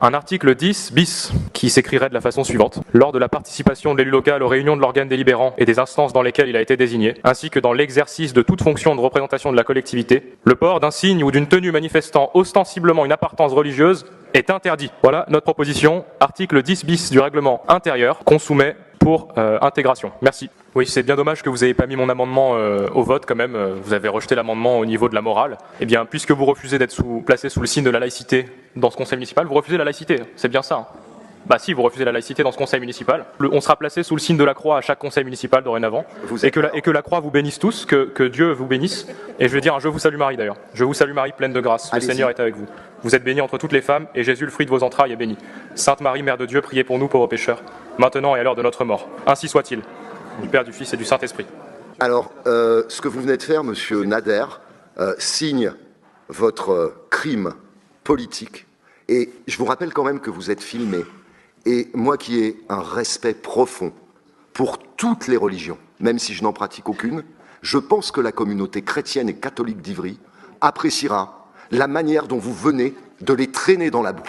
Un article 10 bis qui s'écrirait de la façon suivante. Lors de la participation de l'élu local aux réunions de l'organe délibérant et des instances dans lesquelles il a été désigné, ainsi que dans l'exercice de toute fonction de représentation de la collectivité, le port d'un signe ou d'une tenue manifestant ostensiblement une appartenance religieuse est interdit. Voilà notre proposition, article 10 bis du règlement intérieur qu'on soumet pour intégration. Merci. Oui, c'est bien dommage que vous n'ayez pas mis mon amendement au vote quand même. Vous avez rejeté l'amendement au niveau de la morale. Eh bien, puisque vous refusez d'être placé sous le signe de la laïcité dans ce conseil municipal, vous refusez la laïcité. C'est bien ça. Hein. Bah si, vous refusez la laïcité dans ce conseil municipal. On sera placé sous le signe de la croix à chaque conseil municipal dorénavant. Et que la croix vous bénisse tous, que Dieu vous bénisse. Et je vais dire un je vous salue Marie d'ailleurs. Je vous salue Marie, pleine de grâce. Le Seigneur est avec vous. Vous êtes bénie entre toutes les femmes, et Jésus, le fruit de vos entrailles, est béni. Sainte Marie, Mère de Dieu, priez pour nous pauvres pécheurs, maintenant et à l'heure de notre mort. Ainsi soit-il. Du Père, du Fils et du Saint-Esprit. Alors, ce que vous venez de faire, monsieur Nader, signe votre crime politique. Et je vous rappelle quand même que vous êtes filmé. Et moi qui ai un respect profond pour toutes les religions, même si je n'en pratique aucune, je pense que la communauté chrétienne et catholique d'Ivry appréciera la manière dont vous venez de les traîner dans la boue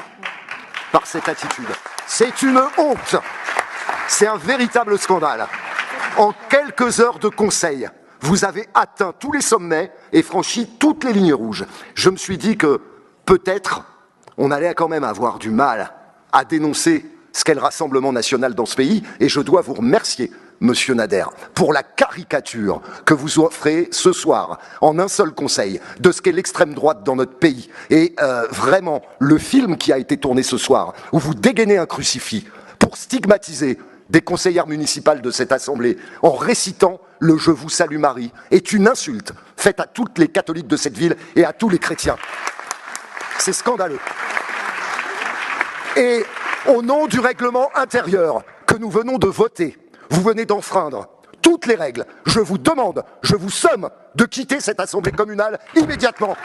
par cette attitude. C'est une honte. C'est un véritable scandale. En quelques heures de conseil, vous avez atteint tous les sommets et franchi toutes les lignes rouges. Je me suis dit que peut-être on allait quand même avoir du mal à dénoncer ce qu'est le Rassemblement national dans ce pays, et je dois vous remercier, monsieur Nader, pour la caricature que vous offrez ce soir, en un seul conseil, de ce qu'est l'extrême droite dans notre pays. Et vraiment, le film qui a été tourné ce soir, où vous dégainez un crucifix pour stigmatiser des conseillères municipales de cette assemblée en récitant le « Je vous salue Marie » est une insulte faite à toutes les catholiques de cette ville et à tous les chrétiens. C'est scandaleux. Et au nom du règlement intérieur que nous venons de voter, vous venez d'enfreindre toutes les règles. Je vous demande, je vous somme de quitter cette assemblée communale immédiatement.